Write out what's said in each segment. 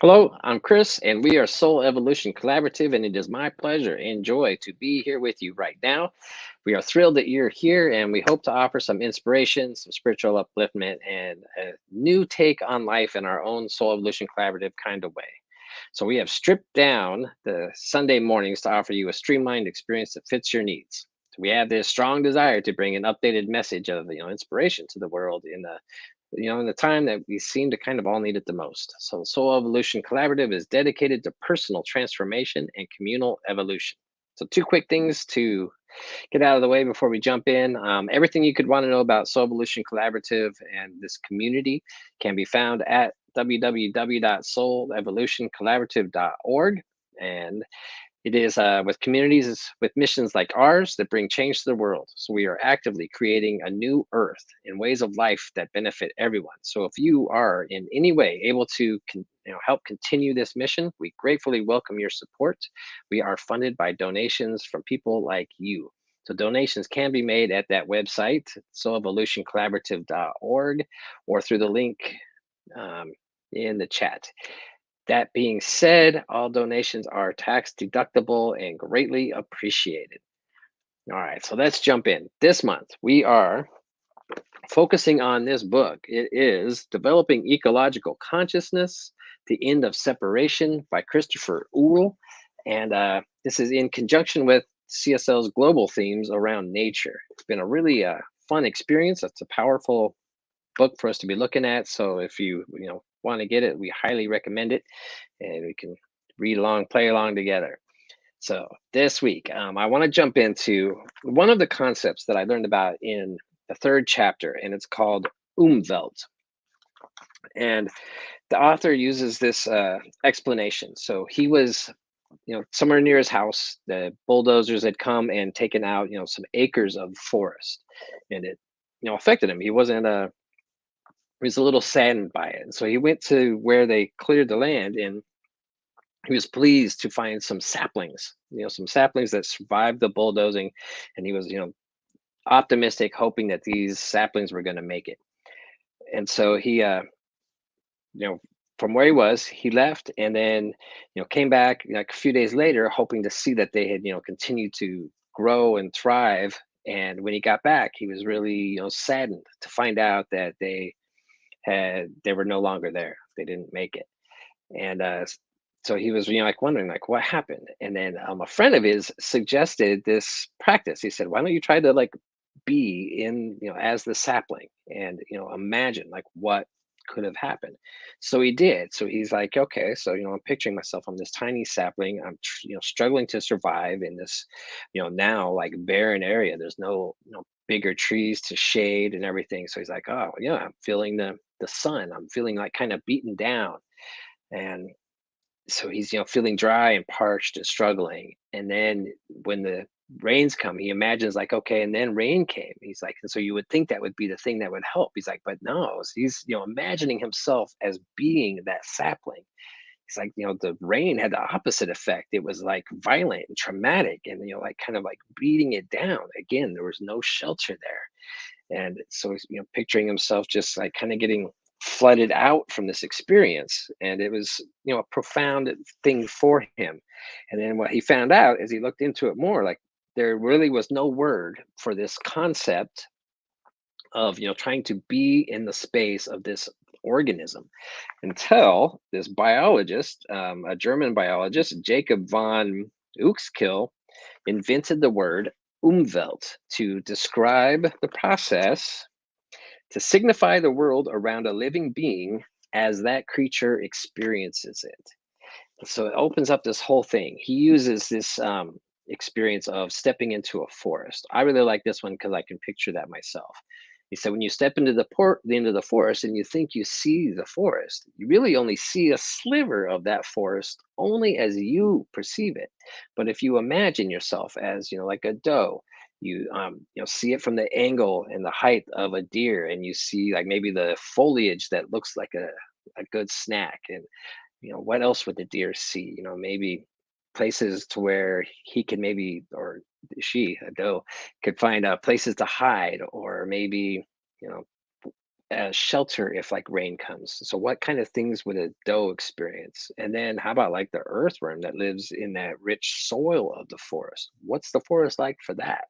Hello, I'm Chris, and we are Soul Evolution Collaborative, and it is my pleasure and joy to be here with you right now. We are thrilled that you're here, and we hope to offer some inspiration, some spiritual upliftment, and a new take on life in our own Soul Evolution Collaborative kind of way. So, we have stripped down the Sunday mornings to offer you a streamlined experience that fits your needs. We have this strong desire to bring an updated message of inspiration to the world in the time that we seem to kind of all need it the most. So, the Soul Evolution Collaborative is dedicated to personal transformation and communal evolution. So, two quick things to get out of the way before we jump in. Everything you could want to know about Soul Evolution Collaborative and this community can be found at www.soulevolutioncollaborative.org. And it is with communities with missions like ours that bring change to the world. So we are actively creating a new earth and ways of life that benefit everyone. So if you are in any way able to help continue this mission, we gratefully welcome your support. We are funded by donations from people like you. So donations can be made at that website, soulevolutioncollaborative.org, or through the link um, in the chat. That being said, all donations are tax deductible and greatly appreciated. All right, so let's jump in. This month, we are focusing on this book. It is Developing Ecological Consciousness, The End of Separation by Christopher Uhl. And this is in conjunction with CSL's global themes around nature. It's been a really fun experience. It's a powerful book for us to be looking at. So if you want to get it, we highly recommend it, and we can read along, play along together. So this week, I want to jump into one of the concepts that I learned about in the third chapter, and it's called Umwelt. And the author uses this explanation. So he was, somewhere near his house. The bulldozers had come and taken out, some acres of forest, and it, affected him. He was a little saddened by it. And so he went to where they cleared the land, and he was pleased to find some saplings that survived the bulldozing. And he was, optimistic, hoping that these saplings were going to make it. And so he, you know, from where he was, he left, and then, came back like a few days later, hoping to see that they had, continued to grow and thrive. And when he got back, he was really, saddened to find out that they were no longer there. They didn't make it. And so he was, like wondering, like, what happened. And then a friend of his suggested this practice. He said, why don't you try to like be in, as the sapling, and imagine like what could have happened. So he did. So he's like, okay, so I'm picturing myself on this tiny sapling. I'm struggling to survive in this, now like barren area. There's no bigger trees to shade and everything. So he's like, oh yeah, I'm feeling the sun. I'm feeling like kind of beaten down. And so he's feeling dry and parched and struggling. And then when the rains come, he imagines like, okay, and then rain came. He's like, and so you would think that would be the thing that would help. He's like, but no. So he's imagining himself as being that sapling. He's like, the rain had the opposite effect. It was like violent and traumatic, and like kind of like beating it down. Again, there was no shelter there. And so he's picturing himself just like kind of getting flooded out from this experience. And it was a profound thing for him. And then what he found out as he looked into it more, like there really was no word for this concept of trying to be in the space of this organism, until this biologist, a German biologist, Jacob von Uexküll, invented the word Umwelt to describe the process, to signify the world around a living being as that creature experiences it. So it opens up this whole thing. He uses this experience of stepping into a forest. I really like this one because I can picture that myself. He said, when you step into the end of the forest and you think you see the forest, you really only see a sliver of that forest, only as you perceive it. But if you imagine yourself as, like a doe, you see it from the angle and the height of a deer, and you see like maybe the foliage that looks like a good snack. And what else would the deer see? Maybe places to where he can maybe, or she, a doe, could find places to hide, or maybe, you know, shelter if like rain comes? So what kind of things would a doe experience? And then how about like the earthworm that lives in that rich soil of the forest? What's the forest like for that?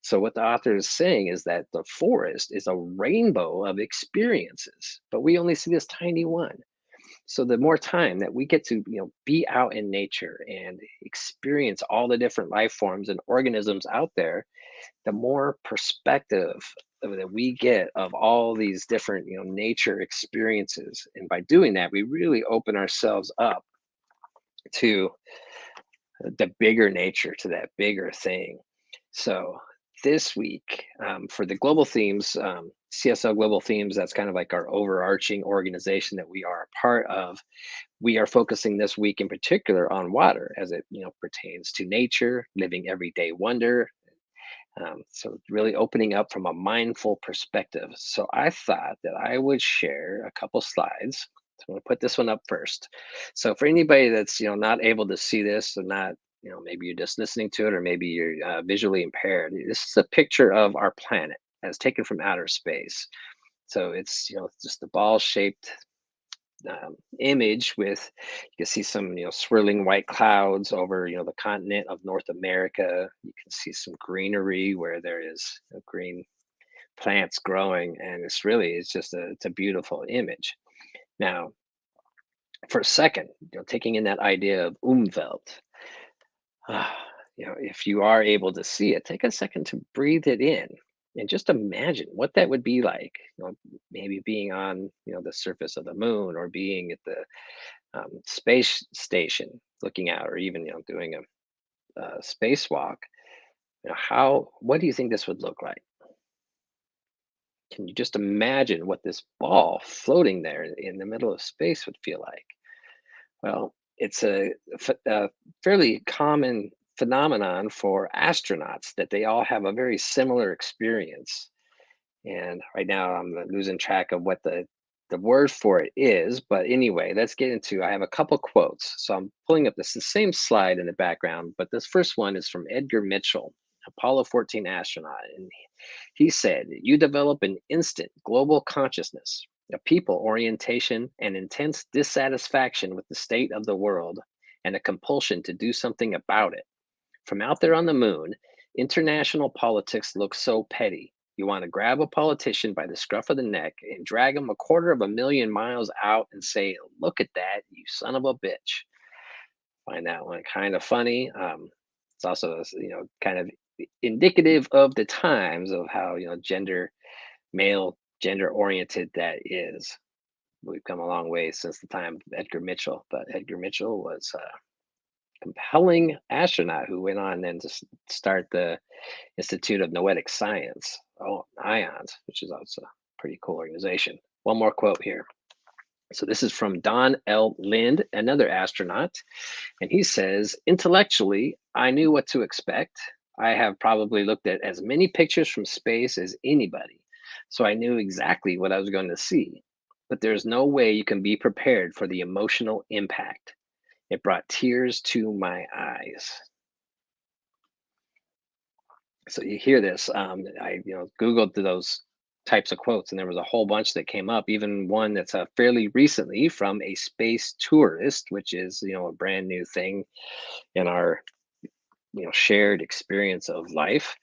So what the author is saying is that the forest is a rainbow of experiences, but we only see this tiny one. So the more time that we get to, be out in nature and experience all the different life forms and organisms out there, the more perspective that we get of all these different, nature experiences. And by doing that, we really open ourselves up to the bigger nature, to that bigger thing. So this week, for the global themes, CSL Global Themes, that's kind of like our overarching organization that we are a part of. We are focusing this week in particular on water as it, pertains to nature, living everyday wonder. So really opening up from a mindful perspective. So I thought that I would share a couple slides. So I'm going to put this one up first. So for anybody that's not able to see this, or not, maybe you're just listening to it, or maybe you're visually impaired. This is a picture of our planet as taken from outer space. So it's just a ball shaped image with, you can see some swirling white clouds over the continent of North America. You can see some greenery where there is green plants growing, and it's just it's a beautiful image. Now, for a second, taking in that idea of Umwelt, if you are able to see it, take a second to breathe it in and just imagine what that would be like. Maybe being on the surface of the moon, or being at the space station looking out, or even doing a spacewalk. How what do you think this would look like? Can you just imagine what this ball floating there in the middle of space would feel like? Well, it's a fairly common phenomenon for astronauts, that they all have a very similar experience. And right now I'm losing track of what the word for it is. But anyway, let's get into, I have a couple quotes. So I'm pulling up the same slide in the background, but this first one is from Edgar Mitchell, Apollo 14 astronaut. And he said, "You develop an instant global consciousness, a people orientation, an intense dissatisfaction with the state of the world, and a compulsion to do something about it. From out there on the moon, international politics looks so petty. You want to grab a politician by the scruff of the neck and drag him a quarter of a million miles out and say, 'Look at that, you son of a bitch.'" Find that one kind of funny. It's also, kind of indicative of the times of how, male, gender oriented that is. We've come a long way since the time of Edgar Mitchell, but Edgar Mitchell was a compelling astronaut who went on then to start the Institute of Noetic Science, oh, IONS, which is also a pretty cool organization. One more quote here. So this is from Don L. Lind, another astronaut, and he says, "Intellectually, I knew what to expect. I have probably looked at as many pictures from space as anybody, so I knew exactly what I was going to see. But there's no way you can be prepared for the emotional impact. It brought tears to my eyes." So you hear this. I Googled those types of quotes, and there was a whole bunch that came up. Even one that's fairly recently from a space tourist, which is a brand new thing in our shared experience of life,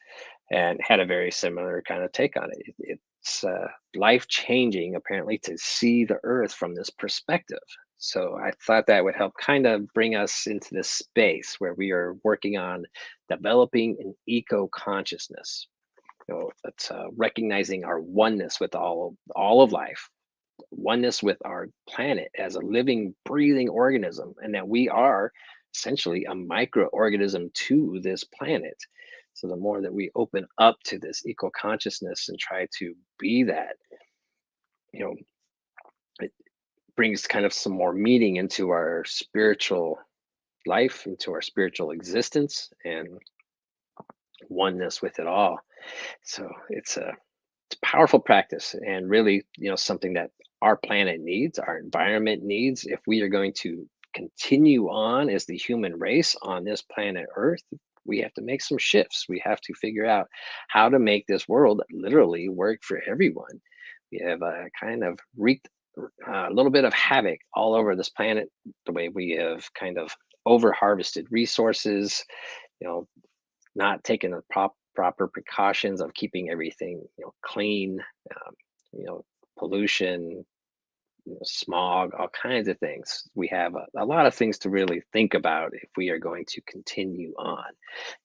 and had a very similar kind of take on it. It's life changing, apparently, to see the Earth from this perspective. So I thought that would help kind of bring us into this space where we are working on developing an eco consciousness. It's recognizing our oneness with all of life, oneness with our planet as a living, breathing organism, and that we are essentially a microorganism to this planet. So the more that we open up to this eco consciousness and try to be that, you know, it brings kind of some more meaning into our spiritual life, into our spiritual existence, and oneness with it all. So it's a powerful practice, and really, something that our planet needs, our environment needs, if we are going to continue on as the human race on this planet Earth. We have to make some shifts. We have to figure out how to make this world literally work for everyone. We have kind of wreaked a little bit of havoc all over this planet, the way we have kind of over harvested resources, you know, not taking the proper precautions of keeping everything, clean, um, you know, pollution, smog, all kinds of things. We have a lot of things to really think about if we are going to continue on.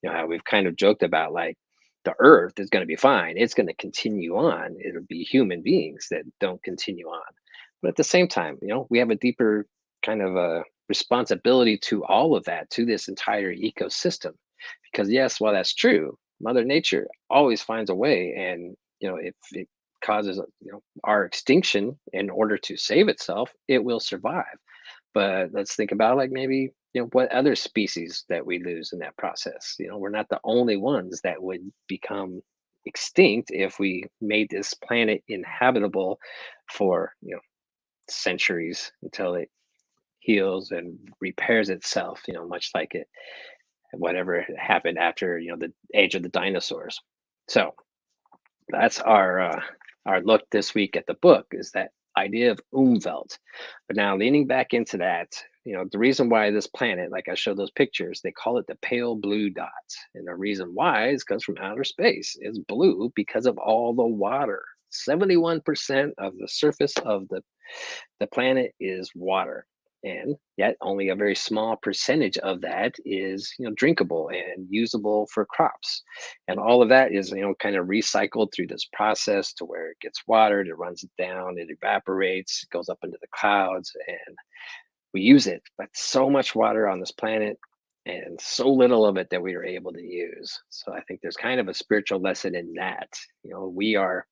How we've kind of joked about, like, the earth is going to be fine. It's going to continue on. It'll be human beings that don't continue on. But at the same time, we have a deeper kind of a responsibility to all of that, to this entire ecosystem. Because yes, while that's true, Mother Nature always finds a way, and if it causes our extinction in order to save itself, it will survive. But let's think about, like, maybe what other species that we lose in that process. We're not the only ones that would become extinct if we made this planet inhabitable for centuries until it heals and repairs itself, much like it whatever happened after the age of the dinosaurs. So that's our look this week at the book, is that idea of Umwelt. But now, leaning back into that, the reason why this planet, like I showed those pictures, they call it the pale blue dot. And the reason why is because from outer space. It's blue because of all the water. 71% of the surface of the planet is water, and yet only a very small percentage of that is drinkable and usable for crops. And all of that is kind of recycled through this process to where it gets watered, it runs it down, it evaporates, it goes up into the clouds, and we use it. But so much water on this planet, and so little of it that we are able to use. So I think there's kind of a spiritual lesson in that. We are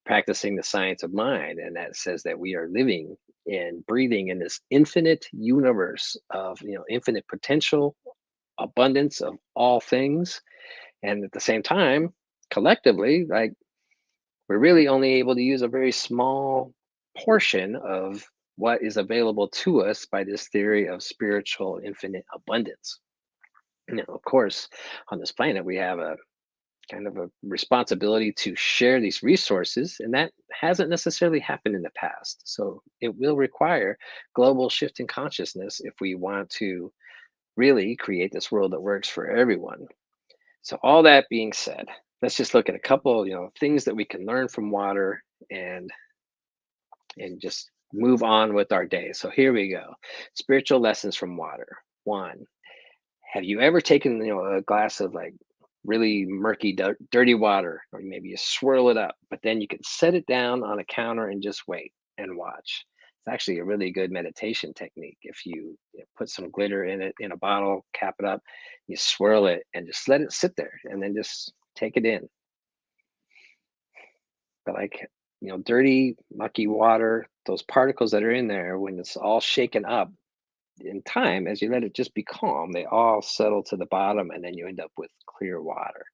practicing the science of mind, and that says that we are living and breathing in this infinite universe of infinite potential, abundance of all things. And at the same time, collectively, like, we're really only able to use a very small portion of what is available to us by this theory of spiritual infinite abundance. Of course, on this planet we have a kind of a responsibility to share these resources, and that hasn't necessarily happened in the past. So it will require global shift in consciousness if we want to really create this world that works for everyone. So all that being said, let's just look at a couple, things that we can learn from water, and just move on with our day. So here we go. Spiritual lessons from water. One, have you ever taken, a glass of, like, really murky, dirty water, or maybe you swirl it up, but then you can set it down on a counter and just wait and watch? It's actually a really good meditation technique. If you put some glitter in it in a bottle, cap it up, you swirl it and just let it sit there, and then just take it in. But, like, dirty, mucky water, those particles that are in there, when it's all shaken up, in time, as you let it just be calm, they all settle to the bottom, and then you end up with clear water.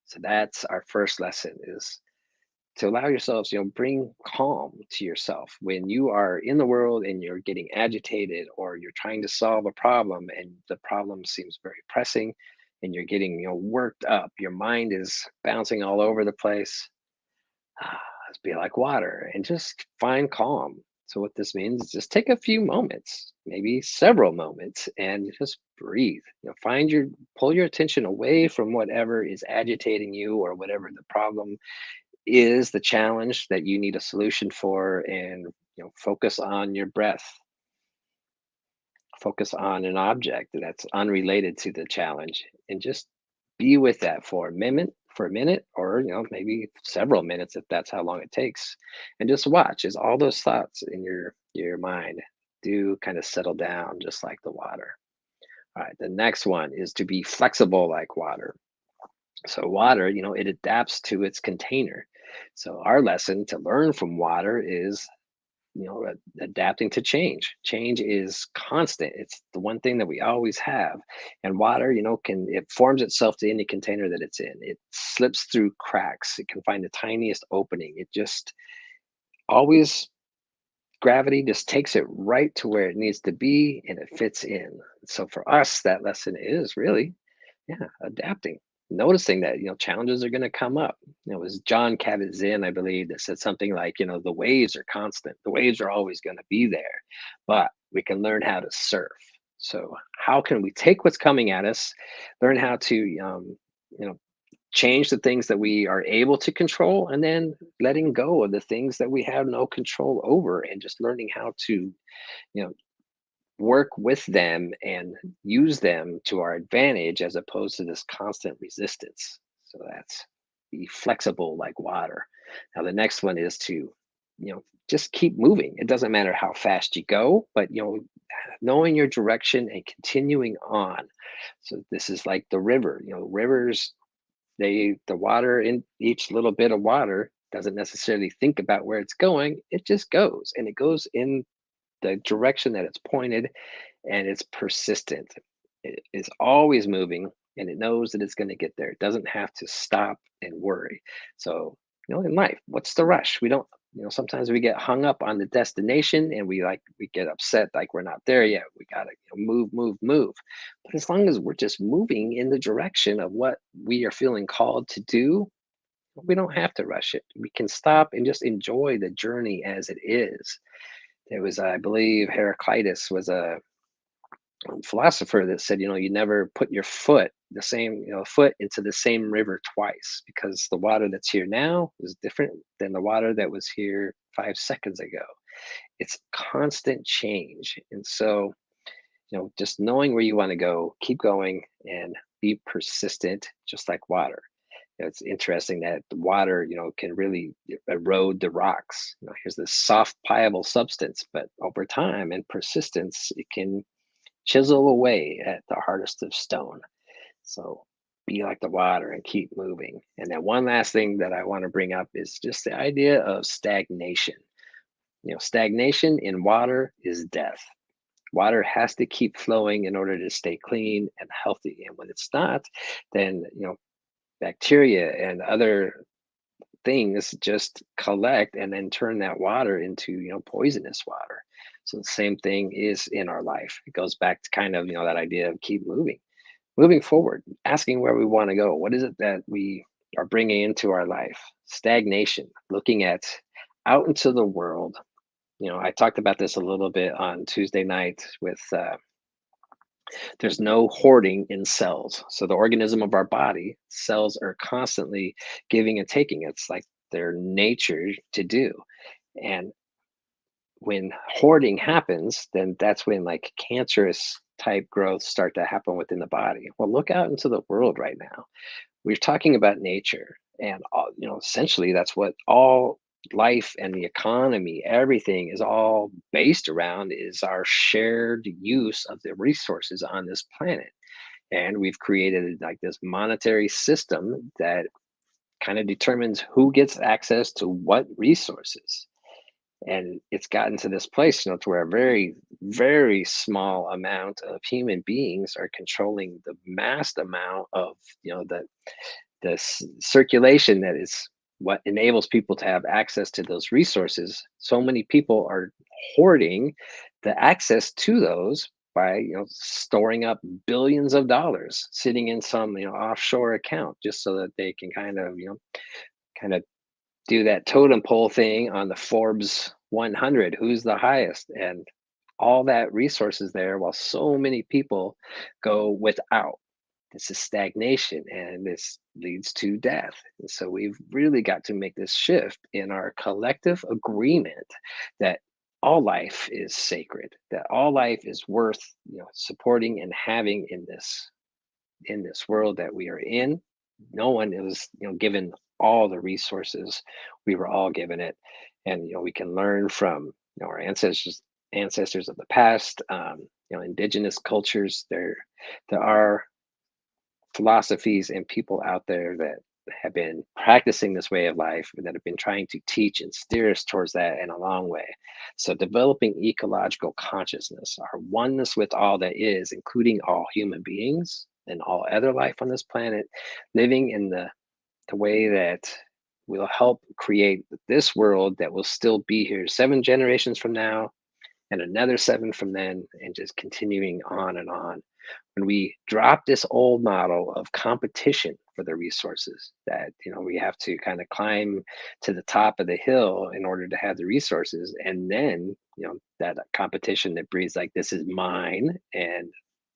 So that's our first lesson, is to allow yourselves, bring calm to yourself when you are in the world and you're getting agitated, or you're trying to solve a problem and the problem seems very pressing, and you're getting, worked up. Your mind is bouncing all over the place. Let's be like water and just find calm. So what this means is just take a few moments, maybe several moments, and just breathe. Find your pull your attention away from whatever is agitating you, or whatever the problem is, the challenge that you need a solution for, and focus on your breath. Focus on an object that's unrelated to the challenge, and just be with that for a minute, or maybe several minutes if that's how long it takes. And just watch as all those thoughts in your mind do kind of settle down, just like the water. All right, the next one is to be flexible like water. So water, it adapts to its container. So our lesson to learn from water is adapting to change. Change is constant. It's the one thing that we always have. And water, can it forms itself to any container that it's in. It slips through cracks. It can find the tiniest opening. It just always, gravity just takes it right to where it needs to be, and it fits in. So for us, that lesson is really, yeah, adapting. noticing that challenges are going to come up. It was John Kabat-Zinn, I believe, that said something like, the waves are constant, the waves are always going to be there, but we can learn how to surf. So how can we take what's coming at us, learn how to you know change the things that we are able to control, and then letting go of the things that we have no control over, and just learning how to you know work with them and use them to our advantage, as opposed to this constant resistance. So that's be flexible like water. Now the next one is to just keep moving. It doesn't matter how fast you go, but knowing your direction and continuing on. So this is like the river. Rivers, the water in each little bit of water doesn't necessarily think about where it's going. It just goes, and it goes in the direction that it's pointed, and it's persistent. It is always moving, and it knows that it's going to get there. It doesn't have to stop and worry. So, in life, what's the rush? We don't, sometimes we get hung up on the destination, and we get upset like we're not there yet. We got to move, move, move. But as long as we're just moving in the direction of what we are feeling called to do, we don't have to rush it. We can stop and just enjoy the journey as it is. There was, I believe, Heraclitus was a philosopher that said, you never put your foot into the same river twice, because the water that's here now is different than the water that was here 5 seconds ago. It's constant change. And so, just knowing where you want to go, keep going and be persistent, just like water. It's interesting that the water, can really erode the rocks. Here's this soft, pliable substance, but over time and persistence, it can chisel away at the hardest of stone. So be like the water and keep moving. And then one last thing that I want to bring up is just the idea of stagnation. Stagnation in water is death. Water has to keep flowing in order to stay clean and healthy. And when it's not, then bacteria and other things just collect and then turn that water into poisonous water. So the same thing is in our life. It goes back to kind of that idea of keep moving forward, asking where we want to go. What is it that we are bringing into our life? Stagnation, looking at out into the world. I talked about this a little bit on Tuesday night with there's no hoarding in cells. So the organism of our body, cells are constantly giving and taking. It's like their nature to do. And when hoarding happens, then that's when like cancerous type growths start to happen within the body. Well, look out into the world right now. We're talking about nature, and essentially that's what all life and the economy, everything is all based around, is our shared use of the resources on this planet. And we've created like this monetary system that kind of determines who gets access to what resources. And it's gotten to this place, to where a very, very small amount of human beings are controlling the vast amount of, the circulation that is what enables people to have access to those resources. So many people are hoarding the access to those by storing up billions of dollars sitting in some offshore account, just so that they can kind of do that totem pole thing on the Forbes 100, who's the highest, and all that resources there, while so many people go without. This is stagnation, and this leads to death. And so we've really got to make this shift in our collective agreement that all life is sacred, that all life is worth supporting and having in this world that we are in. No one is given all the resources. We were all given it, and we can learn from our ancestors of the past. Indigenous cultures. There are philosophies and people out there that have been practicing this way of life, that have been trying to teach and steer us towards that in a long way. So developing ecological consciousness, our oneness with all that is, including all human beings and all other life on this planet, living in the way that will help create this world that will still be here 7 generations from now, and another 7 from then, and just continuing on and on. When we drop this old model of competition for the resources that, we have to kind of climb to the top of the hill in order to have the resources, and then, that competition that breeds like, this is mine, and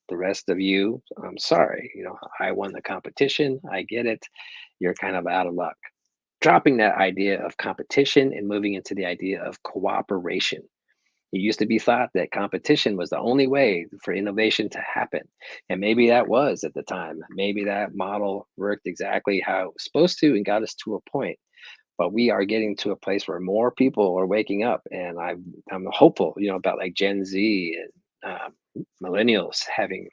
the rest of you, I'm sorry, I won the competition, I get it, you're kind of out of luck. Dropping that idea of competition and moving into the idea of cooperation. It used to be thought that competition was the only way for innovation to happen. And maybe that was at the time. Maybe that model worked exactly how it was supposed to and got us to a point. But we are getting to a place where more people are waking up. And I'm hopeful, about like Gen Z and millennials having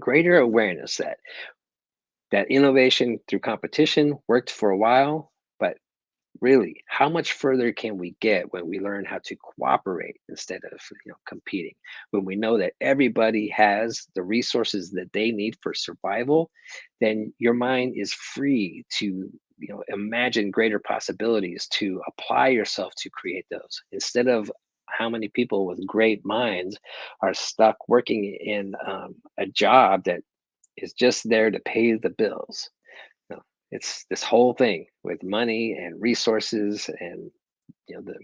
greater awareness that innovation through competition worked for a while, but really, how much further can we get when we learn how to cooperate instead of, competing? When we know that everybody has the resources that they need for survival, then your mind is free to, imagine greater possibilities to apply yourself to create those instead of how many people with great minds are stuck working in a job that is just there to pay the bills. No, it's this whole thing with money and resources, and the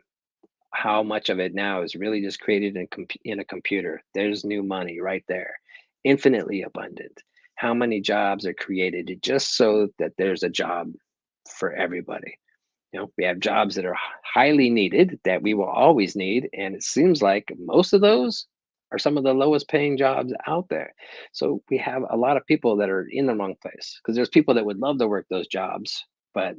how much of it now is really just created in a computer. There's new money right there, infinitely abundant. How many jobs are created just so that there's a job for everybody? We have jobs that are highly needed that we will always need. And it seems like most of those are some of the lowest paying jobs out there. So we have a lot of people that are in the wrong place because there's people that would love to work those jobs, but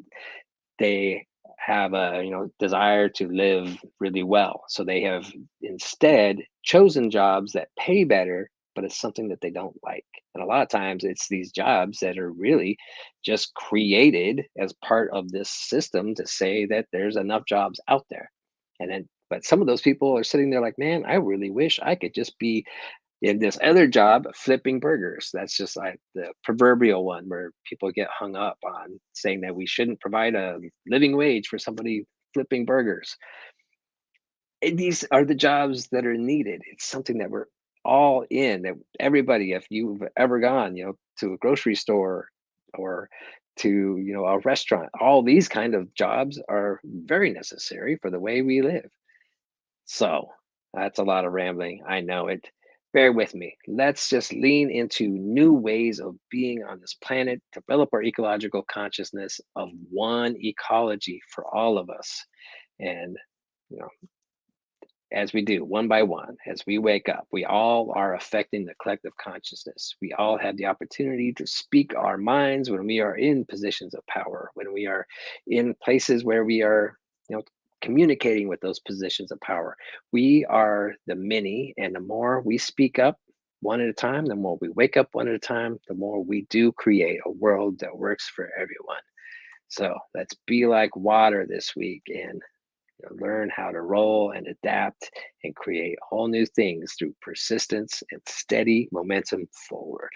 they have a desire to live really well, so they have instead chosen jobs that pay better, but it's something that they don't like. And a lot of times it's these jobs that are really just created as part of this system to say that there's enough jobs out there. And then but some of those people are sitting there like, man, I really wish I could just be in this other job flipping burgers. That's just like the proverbial one where people get hung up on saying that we shouldn't provide a living wage for somebody flipping burgers. And these are the jobs that are needed. It's something that we're all in, that everybody, if you've ever gone, to a grocery store or to, a restaurant, all these kind of jobs are very necessary for the way we live. So that's a lot of rambling. I know it. Bear with me. Let's just lean into new ways of being on this planet, develop our ecological consciousness of one ecology for all of us. And, you know, as we do one by one, as we wake up, we all are affecting the collective consciousness. We all have the opportunity to speak our minds when we are in positions of power, when we are in places where we are, communicating with those positions of power. We are the many, and the more we speak up one at a time, the more we wake up one at a time, the more we do create a world that works for everyone. So let's be like water this week and learn how to roll and adapt and create all new things through persistence and steady momentum forward.